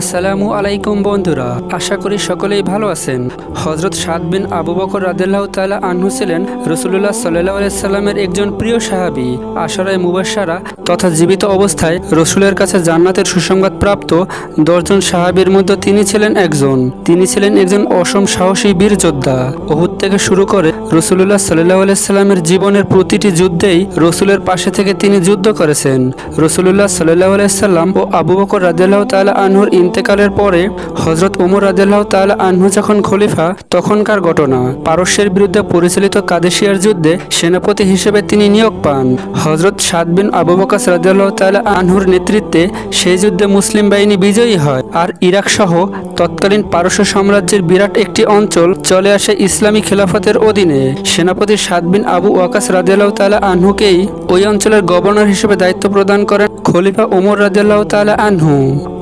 আসসালামু আলাইকুম বন্ধুরা, আশা করি সকলেই ভালো আছেন। হযরত সাদ বিন আবু বকর রাদিয়াল্লাহু তাআলা আনহু ছিলেন রাসূলুল্লাহ সাল্লাল্লাহু আলাইহি সাল্লামের একজন প্রিয় সাহাবী। আশরায়ে মুবাশশারা তথা জীবিত অবস্থায় রাসূলের কাছে জান্নাতের সুসংবাদ প্রাপ্ত 10 জন সাহাবীর মধ্যে তিনি ছিলেন একজন। তিনি ছিলেন একজন অসম সাহসী বীর যোদ্ধা। উহুদ থেকে শুরু করে রাসূলুল্লাহ সাল্লাল্লাহু আলাইহি সাল্লামের জীবনের প্রতিটি যুদ্ধেই রাসূলের পাশে থেকে তিনি যুদ্ধ করেছেন। রাসূলুল্লাহ সাল্লাল্লাহু আলাইহি সাল্লাম ও আবু বকর রাদিয়াল্লাহু তাআলা আনহুর ইন্তেকালের পরে হযরত ওমর রাদিয়াল্লাহু তাআলা আনহু যখন খলিফা, তখনকার ঘটনা। পারস্যের বিরুদ্ধে পরিচালিত কাদেসিয়ার যুদ্ধে সেনাপতি হিসেবে তিনি নিয়োগ পান। হযরত সাদ বিন আবু বকর রাদিয়াল্লাহু তাআলা আনহুর নেতৃত্বে সেই যুদ্ধে মুসলিম বাহিনী বিজয়ী হয়, আর ইরাক সহ তৎকালীন পারস্য সাম্রাজ্যের বিরাট একটি অঞ্চল চলে আসে ইসলামী খেলাফতের অধীনে। সেনাপতি সাদ বিন আবু ওয়াকাস রাদিয়াল্লাহু তাআলা আনহুকেই ওই অঞ্চলের গভর্নর হিসেবে দায়িত্ব প্রদান করেন খলিফা ওমর রাদিয়াল্লাহু তাআলা আনহু।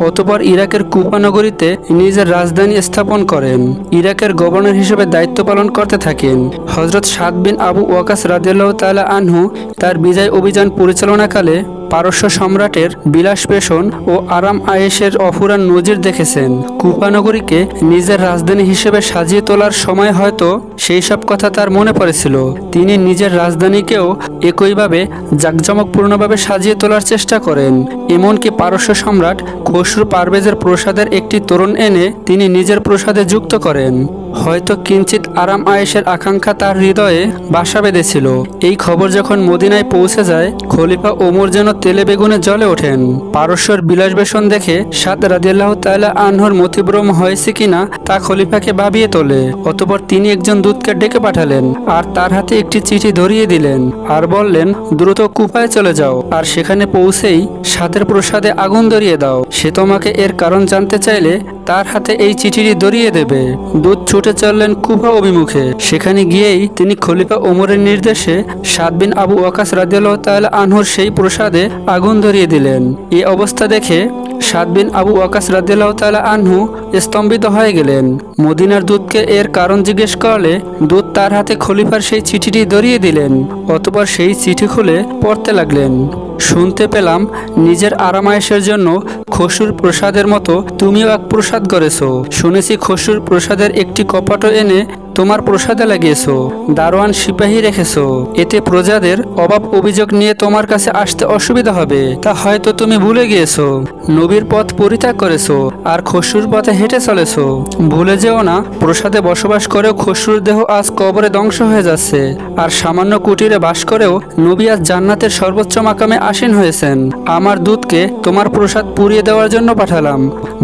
অতঃপর ইরাকের কুফা নগরীতে নিজের রাজধানী স্থাপন করেন। ইরাকের গভর্নর হিসেবে দায়িত্ব পালন করতে থাকেন। হযরত সাদ বিন আবু ওয়াকাস রাদিয়াল্লাহু তাআলা আনহু তার বিজয় অভিযান পরিচালনাকালে পারস্য সম্রাটের বিলাস পেষণ ও আরাম আয়েশের অফুরান নজির দেখেছেন। কুফা নগরীকে নিজের রাজধানী হিসেবে সাজিয়ে তোলার সময় হয়তো সেই সব কথা তার মনে পড়েছিল। তিনি নিজের রাজধানীকেও একইভাবে জাঁকজমকপূর্ণভাবে সাজিয়ে তোলার চেষ্টা করেন। এমনকি পারস্য সম্রাট খসরু পারভেজের প্রসাদের একটি তোরণ এনে তিনি নিজের প্রসাদে যুক্ত করেন। হয়তো কিঞ্চিত আরাম আয়েশের আকাঙ্ক্ষা তার হৃদয়ে বাসা বেঁধেছিল। এই খবর যখন মদিনায় পৌঁছে যায়, খলিফা ওমর যেন তেলে বেগুনে জ্বলে ওঠেন। পারস্যর বিলাসবেশন দেখে সাদ রাদিয়াল্লাহু তাআলা আনহুর মতিভ্রম হয়েছে কিনা তা খলিফাকে ভাবিয়ে তোলে। অতঃপর তিনি একজন দূতকে ডেকে পাঠালেন আর তার হাতে একটি চিঠি ধরিয়ে দিলেন আর বললেন, দ্রুত কুফায় চলে যাও, আর সেখানে পৌঁছেই সাদের প্রসাদে আগুন ধরিয়ে দাও। সে তোমাকে এর কারণ জানতে চাইলে তার হাতে এই চিঠিটি ধরিয়ে দেবে। দূত ছুটে চললেন কুফা অভিমুখে। সেখানে গিয়েই তিনি খলিফা ওমরের নির্দেশে সাদ বিন আবু ওয়াকাস রাদিয়াল্লাহু তাআলা আনহুর সেই প্রসাদে আগুন ধরিয়ে দিলেন। এই অবস্থা দেখে সাদ বিন আবু ওয়াকাস রাদিয়াল্লাহু তাআলা আনহু স্তম্ভিত হয়ে গেলেন। মদিনার দূতকে এর কারণ জিজ্ঞেস করলে দূত তার হাতে খলিফার সেই চিঠিটি ধরিয়ে দিলেন। অতঃপর সেই চিঠি খুলে পড়তে লাগলেন, শুনতে পেলাম নিজের আরামায়েশের জন্য খসরুর প্রসাদের মতো তুমিও এক প্রসাদ করেছো। শুনেছি খসরুর প্রসাদের একটি কপাটও এনে তোমার প্রসাদে লাগিয়েছো, দারোয়ান সিপাহী রেখেছো। এতে প্রজাদের অভাব অভিযোগ নিয়ে তোমার কাছে আসতে অসুবিধা হবে, তা হয়তো তুমি ভুলে গিয়েছো। নবীর পথ পরিত্যাগ করেছো আর খসরুর পথে হেঁটে চলেছো। ভুলে যেও না, প্রসাদে বসবাস করেও খসরুর দেহ আজ কবরে ধ্বংস হয়ে যাচ্ছে, আর সামান্য কুটিরে বাস করেও নবী আজ জান্নাতের সর্বোচ্চ মাকামে আসীন হয়েছেন। আমার দূতকে তোমার প্রসাদ পুড়িয়ে দেওয়ার জন্য পাঠালাম।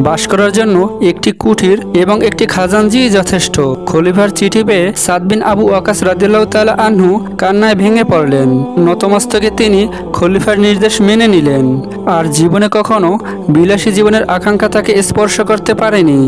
বাস করার জন্য একটি কুঠির এবং একটি খাজানজি যথেষ্ট। খলিফার চিঠি পেয়ে সাদ বিন আবু ওয়াকাস রাদিয়াল্লাহু তাআলা আনহু কান্নায় ভেঙে পড়লেন। নতমস্তকে তিনি খলিফার নির্দেশ মেনে নিলেন, আর জীবনে কখনো বিলাসী জীবনের আকাঙ্ক্ষা তাকে স্পর্শ করতে পারেনি।